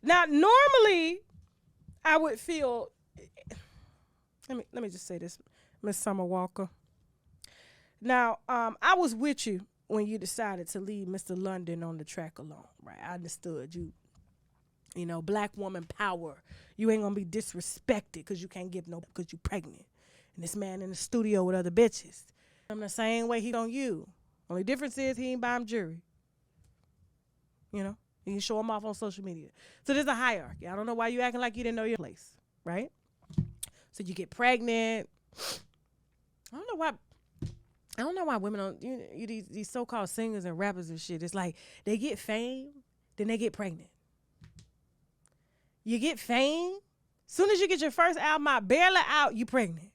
Now, normally, I would feel. Let me just say this, Miss Summer Walker. Now, I was with you when you decided to leave Mr. London on the track alone, right? I understood you. You know, black woman power. You ain't gonna be disrespected because you can't give no because you pregnant. And this man in the studio with other bitches. I'm the same way he on you. Only difference is he ain't buy him jewelry. You know, he can show him off on social media. So there's a hierarchy. I don't know why you acting like you didn't know your place, right? So you get pregnant. I don't know why. I don't know why women don't. These so-called singers and rappers and shit. It's like they get fame, then they get pregnant. You get fame. Soon as you get your first album out, barely out, you pregnant.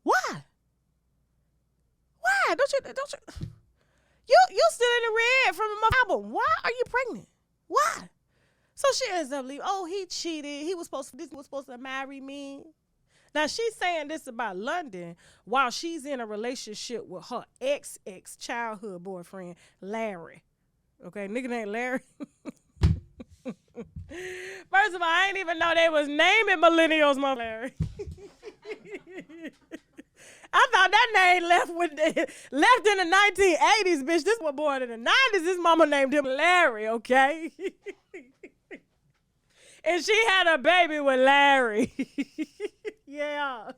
Why? Why? Don't you? You still in the red from my album. Why are you pregnant? Why? So she ends up leaving. Oh, he cheated. This was supposed to marry me. Now she's saying this about London while she's in a relationship with her ex childhood boyfriend, Larry. Okay, nigga named Larry. First of all, I didn't even know they was naming millennials, my Larry. I thought that name left in the 1980s, bitch. This was born in the 90s. His mama named him Larry, okay? And she had a baby with Larry. Yeah.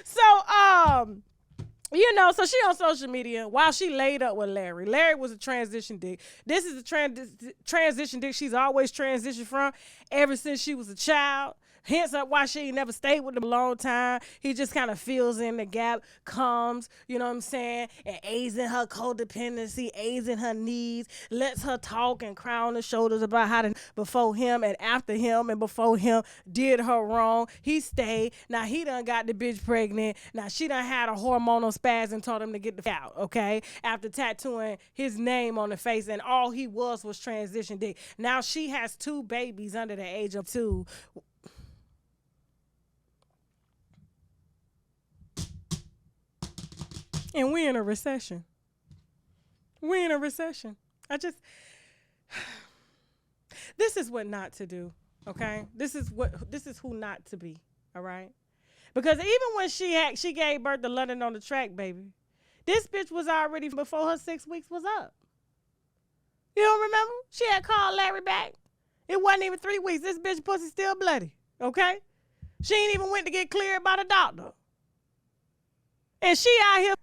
So, so she on social media while she laid up with Larry. Larry was a transition dick. This is the transition dick she's always transitioned from ever since she was a child. Hence why she ain't never stayed with him a long time. He just kind of fills in the gap, comes, you know what I'm saying, and aids in her codependency, aids in her needs, lets her talk and cry on the shoulders about how before him and after him and before him did her wrong. He stayed. Now he done got the bitch pregnant. Now she done had a hormonal spasm and told him to get the out, okay? After tattooing his name on the face and all he was transition dick. Now she has 2 babies under the age of 2. And we in a recession. We in a recession. This is what not to do, okay? This is who not to be, all right? Because even when she gave birth to London on the track, baby, this bitch was already before her 6 weeks was up. You don't remember? She had called Larry back. It wasn't even 3 weeks. This bitch pussy still bloody, okay? She ain't even went to get cleared by the doctor. And she out here.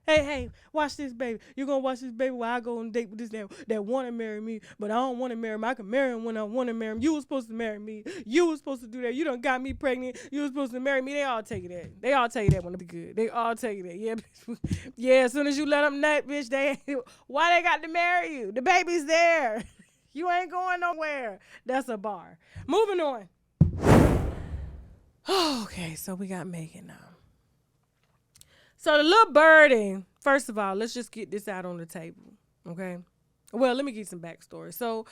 Hey, watch this, baby. You gonna watch this, baby, while I go on a date with this that want to marry me, but I don't want to marry him. I can marry him when I want to marry him. You was supposed to marry me. You was supposed to do that. You done got me pregnant. You was supposed to marry me. They all tell you that. They all tell you that when it's good. They all tell you that. Yeah, yeah. As soon as you let them nut, bitch, why they got to marry you? The baby's there. You ain't going nowhere. That's a bar. Moving on. Okay, so we got Megan now. So the little birdie, first of all, let's just get this out on the table, okay? Well, let me give you some backstory. So,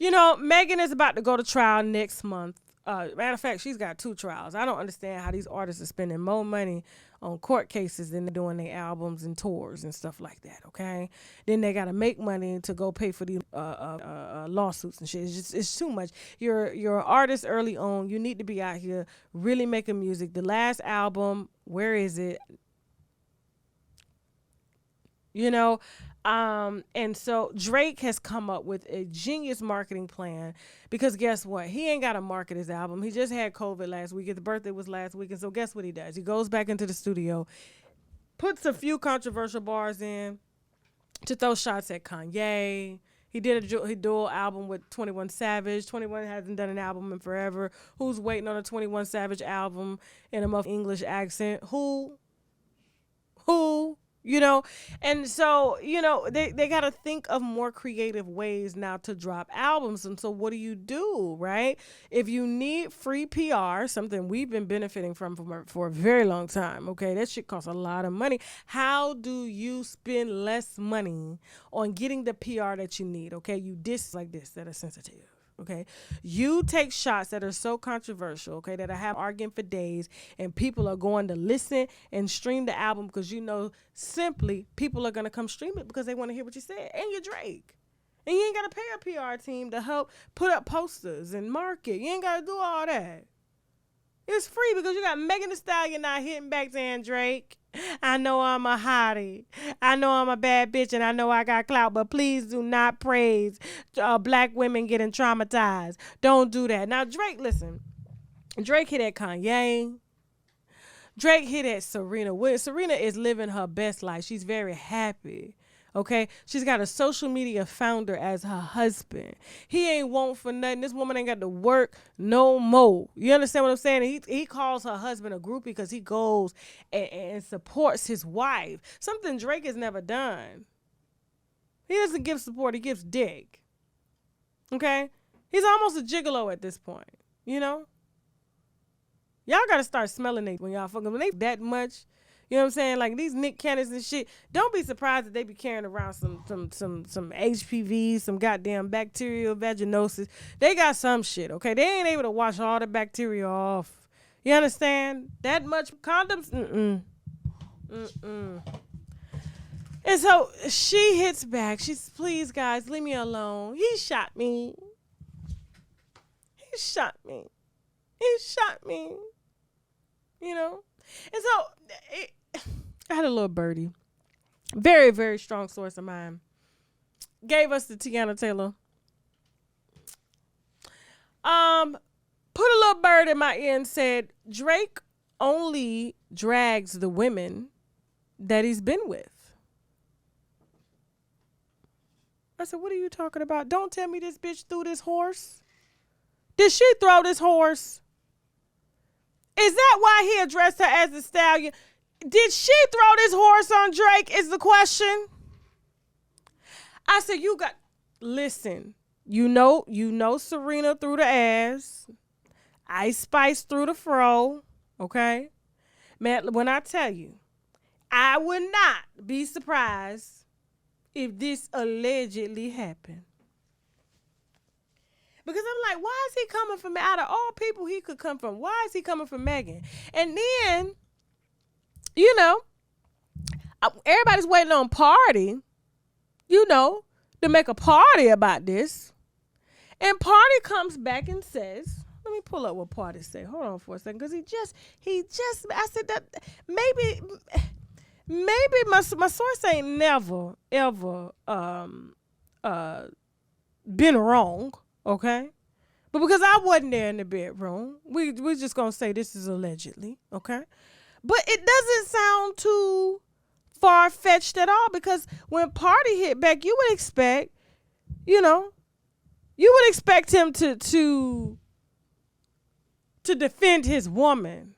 Megan is about to go to trial next month. Matter of fact, she's got 2 trials. I don't understand how these artists are spending more money on court cases than they're doing their albums and tours and stuff like that, okay? Then they got to make money to go pay for these lawsuits and shit. It's too much. You're an artist early on. You need to be out here really making music. The last album, where is it? And so Drake has come up with a genius marketing plan because guess what? He ain't got to market his album. He just had COVID last week. His birthday was last week. And so guess what he does? He goes back into the studio, puts a few controversial bars in to throw shots at Kanye. He did a dual album with 21 Savage. 21 hasn't done an album in forever. Who's waiting on a 21 Savage album in a English accent? Who? And so, they got to think of more creative ways now to drop albums. And so what do you do, right? If you need free PR, something we've been benefiting from for a very long time, okay, that shit costs a lot of money. How do you spend less money on getting the PR that you need, okay? You diss like this that are sensitive. Okay, you take shots that are so controversial, okay, that I have arguing for days, and people are going to listen and stream the album because simply people are going to come stream it because they want to hear what you said, and you're Drake. And you ain't got to pay a PR team to help put up posters and market. You ain't got to do all that. It's free because you got Megan Thee Stallion now hitting back saying, Drake, I know I'm a hottie. I know I'm a bad bitch and I know I got clout, but please do not praise black women getting traumatized. Don't do that. Now, Drake, listen. Drake hit at Kanye. Drake hit at Serena Williams. Serena is living her best life. She's very happy. Okay, she's got a social media founder as her husband. He ain't want for nothing. This woman ain't got to work no more. You understand what I'm saying? He calls her husband a groupie because he goes and supports his wife. Something Drake has never done. He doesn't give support. He gives dick. Okay, he's almost a gigolo at this point. You know, y'all got to start smelling it when y'all fucking when they that much. You know what I'm saying? Like these Nick Cannons and shit. Don't be surprised that they be carrying around some HPV, some goddamn bacterial vaginosis. They got some shit, okay? They ain't able to wash all the bacteria off. You understand? That much condoms? And so she hits back. She's, please guys, leave me alone. He shot me. He shot me. He shot me. You know? And so I had a little birdie, very, very strong source of mine, gave us the Tiana Taylor. Put a little bird in my ear and said, Drake only drags the women that he's been with. I said, what are you talking about? Don't tell me this bitch threw this horse. Did she throw this horse? Is that why he addressed her as the Stallion? Did she throw this horse on Drake is the question. I said, listen, you know Serena threw the ass. Ice Spice threw the fro. Okay? Man, when I tell you, I would not be surprised if this allegedly happened. Because I'm like, why is he coming from, out of all people he could come from, why is he coming from Megan? And then, you know, everybody's waiting on Party, you know, to make a party about this. And Party comes back and says, let me pull up what Party said. Hold on for a second. Because he just, I said that maybe my source ain't never, ever been wrong. Okay, but because I wasn't there in the bedroom, we're just gonna say this is allegedly, okay? But it doesn't sound too far-fetched at all because when Party hit back, you would expect, you know, him to defend his woman,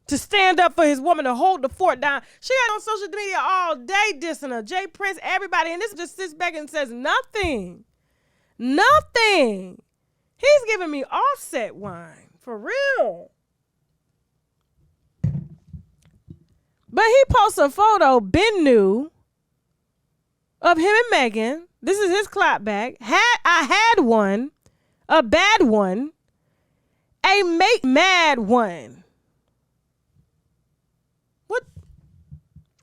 to stand up for his woman, to hold the fort down. She got on social media all day dissing her, Jay Prince, everybody, and this just sits back and says nothing. Nothing. He's giving me Offset wine. For real. But he posts a photo, been new, of him and Megan. This is his clapback. I had one. A bad one. A make mad one. What?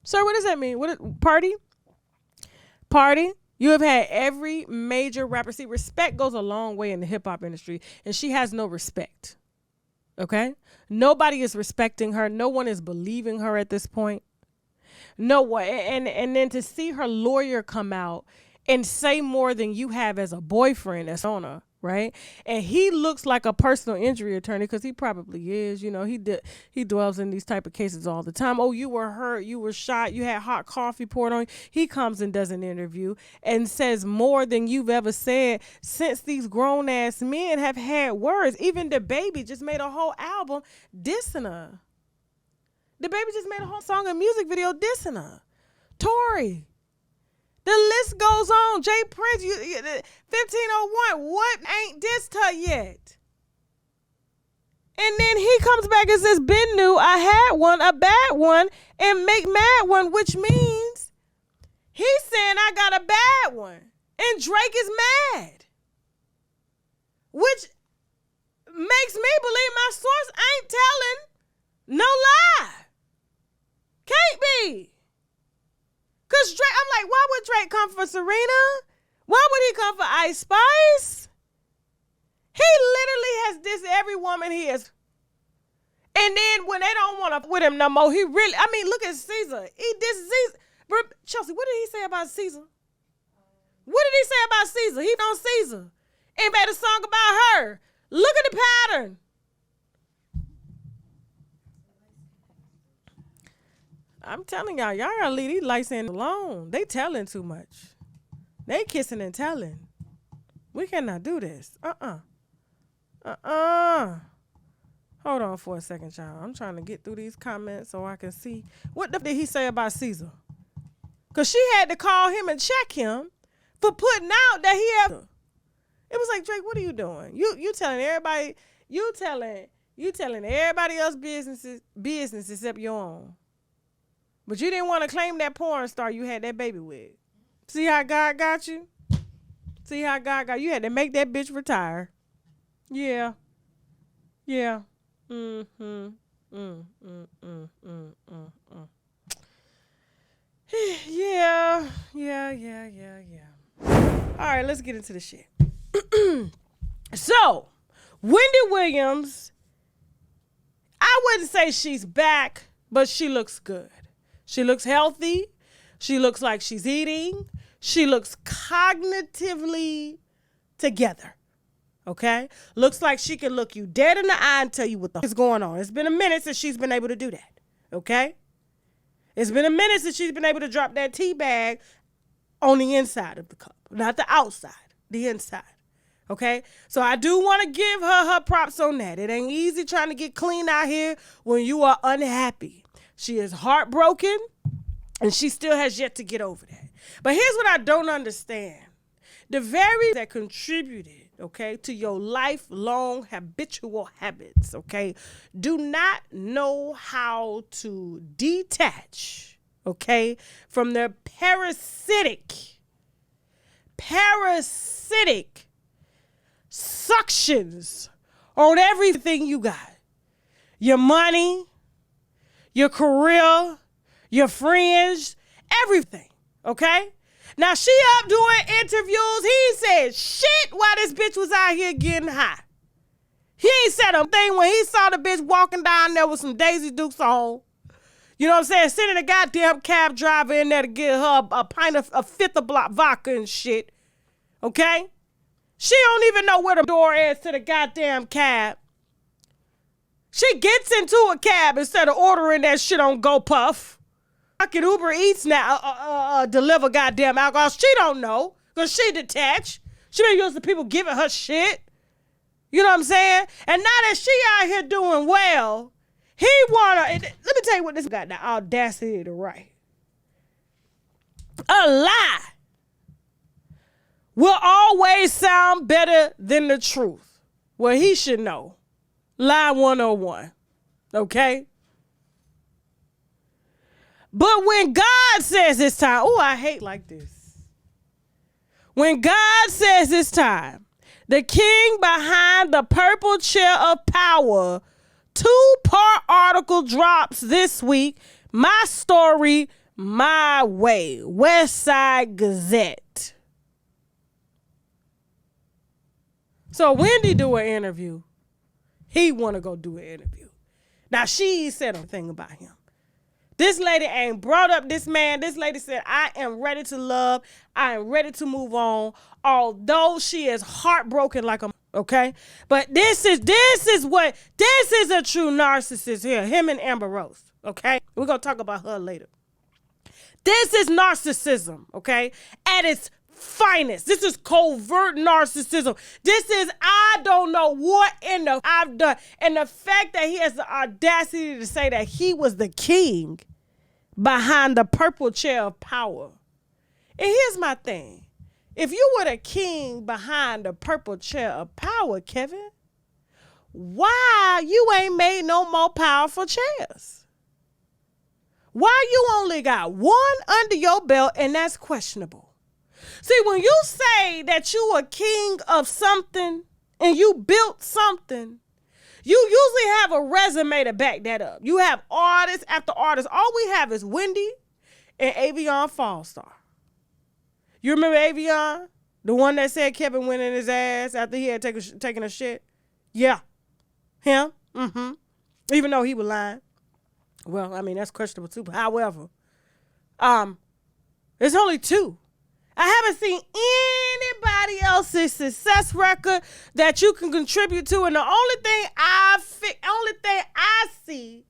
Sir, what does that mean? Party? Party? You have had every major rapper. See, respect goes a long way in the hip-hop industry, and she has no respect, okay? Nobody is respecting her. No one is believing her at this point. No one. And then to see her lawyer come out and say more than you have as a boyfriend that's on her, right? And he looks like a personal injury attorney because he probably is. You know, he dwells in these type of cases all the time. Oh, you were hurt. You were shot. You had hot coffee poured on you. He comes and does an interview and says more than you've ever said since these grown-ass men have had words. Even the baby just made a whole album dissing her. The baby just made a whole song and music video dissing her. Tory. The list goes on. Jay Prince, 1501, what ain't dissed her yet? And then he comes back and says, been new, I had one, a bad one, and make mad one, which means he's saying I got a bad one. And Drake is mad. Which makes me believe my source ain't telling no lie. Can't be. Because Drake, I'm like, why would Drake come for Serena? Why would he come for Ice Spice? He literally has dissed every woman he has. And then when they don't want to with him no more, he really, I mean, look at Caesar. He dissed Caesar. Chelsea, what did he say about Caesar? What did he say about Caesar? He on Caesar. And made a song about her. Look at the pattern. I'm telling y'all gotta leave these light-skinned alone. They telling too much. They kissing and telling. We cannot do this. Hold on for a second, y'all. I'm trying to get through these comments so I can see. What the did he say about Caesar? Because she had to call him and check him for putting out that he had. It was like, Drake, what are you doing? You telling everybody, you telling everybody else business except your own. But you didn't want to claim that porn star you had that baby with. See how God got you? See how God got you? You had to make that bitch retire. Yeah. Yeah. Yeah. All right, let's get into the shit. So, Wendy Williams, I wouldn't say she's back, but she looks good. She looks healthy. She looks like she's eating. She looks cognitively together. Okay? Looks like she can look you dead in the eye and tell you what the is going on. It's been a minute since she's been able to do that. Okay? It's been a minute since she's been able to drop that tea bag on the inside of the cup. Not the outside, the inside. Okay? So I do want to give her props on that. It ain't easy trying to get clean out here when you are unhappy. She is heartbroken, and she still has yet to get over that. But here's what I don't understand. The very that contributed, okay, to your lifelong habitual habits, okay, do not know how to detach, okay, from their parasitic suctions on everything you got. Your money, your career, your friends, everything, okay? Now, she up doing interviews. He said shit while this bitch was out here getting high. He ain't said a thing when he saw the bitch walking down there with some Daisy Dukes on. You know what I'm saying? Sending a goddamn cab driver in there to get her a pint of a fifth of block vodka and shit, okay? She don't even know where the door is to the goddamn cab. She gets into a cab instead of ordering that shit on GoPuff. Fucking Uber Eats now deliver goddamn alcohol. She don't know because she detached. She been used to people giving her shit. You know what I'm saying? And now that she out here doing well, he wanna, let me tell you what this got the audacity to write. A lie will always sound better than the truth. Well, he should know. Lie 101. Okay? But when God says it's time, oh, I hate like this. When God says it's time, the king behind the purple chair of power, 2-part article drops this week. My story, my way. West Side Gazette. So Wendy do an interview. He want to go do an interview. Now, she said a thing about him. This lady ain't brought up this man. This lady said, I am ready to love. I am ready to move on. Although she is heartbroken like a, okay? But this is a true narcissist here. Him and Amber Rose, okay? We're going to talk about her later. This is narcissism, okay? At its finest. This is covert narcissism. This is, I don't know what in the I've done. And the fact that he has the audacity to say that he was the king behind the purple chair of power. And here's my thing. If you were the king behind the purple chair of power, Kevin, why you ain't made no more powerful chairs? Why you only got one under your belt and that's questionable? See, when you say that you are king of something and you built something, you usually have a resume to back that up. You have artist after artist. All we have is Wendy and Avion Fallstar. You remember Avion? The one that said Kevin went in his ass after he had taken a shit? Yeah. Him? Mm-hmm. Even though he was lying. Well, I mean, that's questionable too. But however, there's only 2. I haven't seen anybody else's success record that you can contribute to. And the only thing I see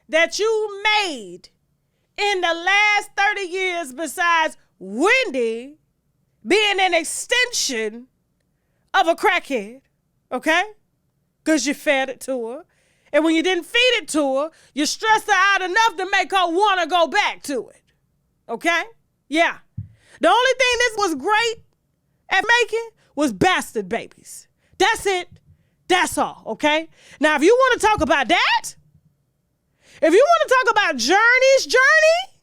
that you made in the last 30 years besides Wendy being an extension of a crackhead, okay? Because you fed it to her. And when you didn't feed it to her, you stressed her out enough to make her want to go back to it, okay? Yeah. The only thing this was great at making was bastard babies. That's it. That's all, okay? Now, if you want to talk about that, if you want to talk about Journey's journey,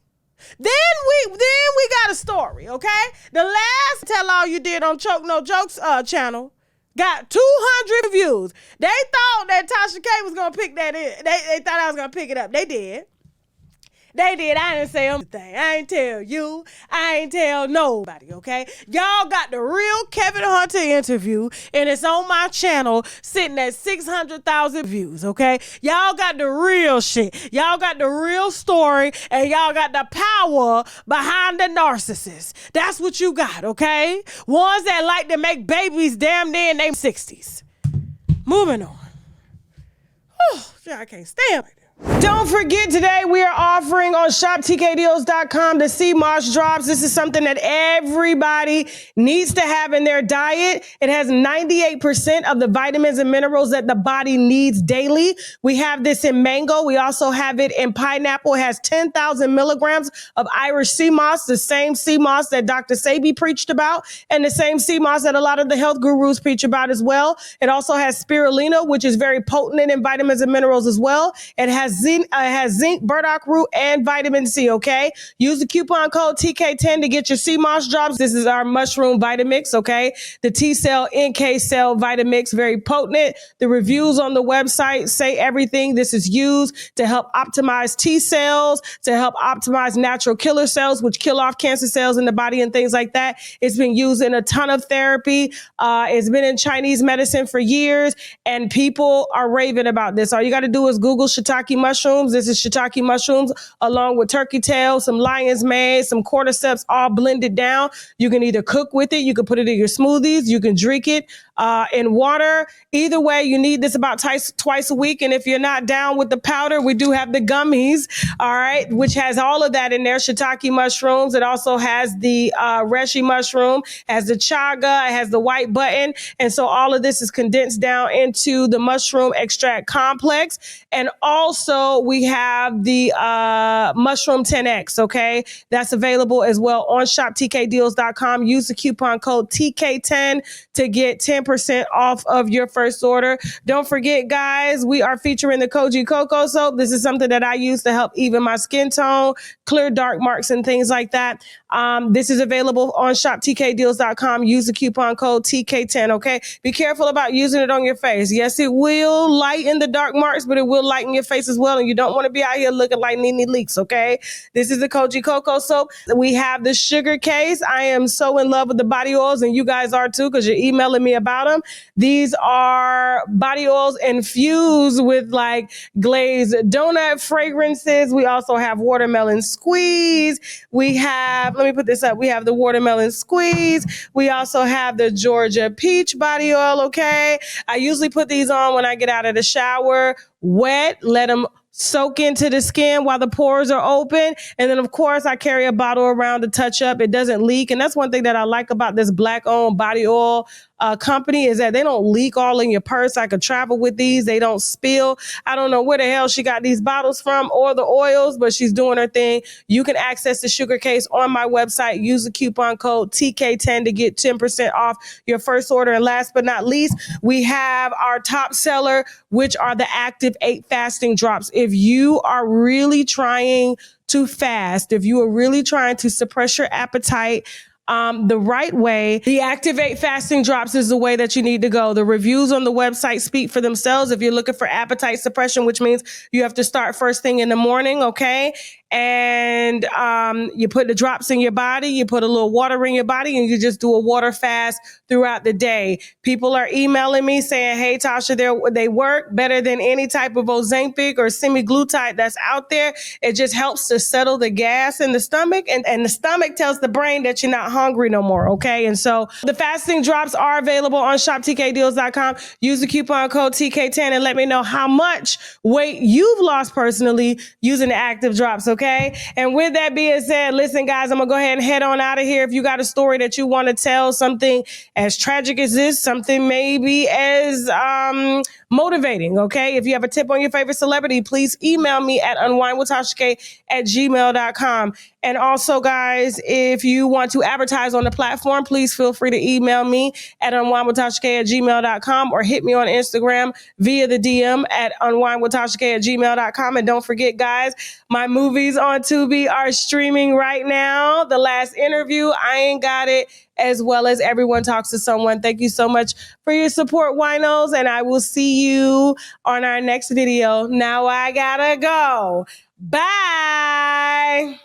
then we got a story, okay? The last Tell All You Did on Choke No Jokes channel got 200 views. They thought that Tasha K was going to pick that in. They thought I was going to pick it up. They did. They did. I didn't say anything. I ain't tell you. I ain't tell nobody, okay? Y'all got the real Kevin Hunter interview, and it's on my channel sitting at 600,000 views, okay? Y'all got the real shit. Y'all got the real story, and y'all got the power behind the narcissist. That's what you got, okay? Ones that like to make babies damn near in their 60s. Moving on. Oh, I can't stand it. Don't forget, today we are offering on shoptkdeals.com the CMOS drops. This is something that everybody needs to have in their diet. It has 98% of the vitamins and minerals that the body needs daily. We have this in mango. We also have it in pineapple. It has 10,000 milligrams of Irish sea moss, the same sea moss that Dr. Sebi preached about, and the same sea moss that a lot of the health gurus preach about as well. It also has spirulina, which is very potent in vitamins and minerals as well. It has zinc, burdock root, and vitamin C, okay? Use the coupon code TK10 to get your CMOS drops. This is our mushroom Vitamix, okay? The T-cell, NK cell Vitamix, very potent. The reviews on the website say everything. This is used to help optimize T cells, to help optimize natural killer cells, which kill off cancer cells in the body and things like that. It's been used in a ton of therapy. It's been in Chinese medicine for years, and people are raving about this. All you got to do is Google shiitake mushrooms. This is shiitake mushrooms along with turkey tail, some lion's mane, some cordyceps, all blended down. You can either cook with it, you can put it in your smoothies, you can drink it in water. Either way, you need this about twice a week. And if you're not down with the powder, we do have the gummies, all right, which has all of that in there. Shiitake mushrooms. It also has the reishi mushroom, has the chaga, it has the white button. And so all of this is condensed down into the mushroom extract complex. And also we have the mushroom 10X, okay? That's available as well on shoptkdeals.com. Use the coupon code TK10 to get 10% off of your first order. Don't forget, guys, we are featuring the Koji Cocoa Soap. This is something that I use to help even my skin tone, clear dark marks and things like that. This is available on shoptkdeals.com. Use the coupon code TK10, okay? Be careful about using it on your face. Yes, it will lighten the dark marks, but it will lighten your face as well, and you don't want to be out here looking like Nene Leaks, okay? This is the Koji Cocoa Soap. We have the sugar case. I am so in love with the body oils, and you guys are too, because you're emailing me about them. These are body oils infused with like glazed donut fragrances. We also have watermelon squeeze. We have, let me put this up. We have the watermelon squeeze. We also have the Georgia peach body oil, okay? I usually put these on when I get out of the shower, wet, let them soak into the skin while the pores are open. And then, of course, I carry a bottle around to touch up. It doesn't leak. And that's one thing that I like about this Black-owned body oil company is that they don't leak all in your purse. I could travel with these. They don't spill. I don't know where the hell she got these bottles from or the oils, but she's doing her thing. You can access the sugar case on my website. Use the coupon code TK10 to get 10% off your first order. And last but not least, we have our top seller, which are the Active 8 fasting drops. If you are really trying to fast, if you are really trying to suppress your appetite, the right way, the Active 8 fasting drops is the way that you need to go. The reviews on the website speak for themselves. If you're looking for appetite suppression, which means you have to start first thing in the morning, okay? and you put the drops in your body, you put a little water in your body, and you just do a water fast throughout the day. People are emailing me saying, hey, Tasha, they work better than any type of Ozempic or semaglutide that's out there. It just helps to settle the gas in the stomach, and the stomach tells the brain that you're not hungry no more, okay? And so the fasting drops are available on shoptkdeals.com. Use the coupon code TK10 and let me know how much weight you've lost personally using the active drops, okay? And with that being said, listen, guys, I'm gonna go ahead and head on out of here. If you got a story that you want to tell, something as tragic as this, something maybe as motivating, okay? If you have a tip on your favorite celebrity, please email me at unwindwithtasha@gmail.com. And also, guys, if you want to advertise on the platform, please feel free to email me at unwindwithtasha@gmail.com or hit me on Instagram via the DM at unwindwithtasha@gmail.com. And don't forget, guys, my movies on Tubi are streaming right now. The Last Interview, I Ain't Got It, as well as Everyone Talks to Someone. Thank you so much for your support, winos, and I will see you on our next video. Now I gotta go. Bye.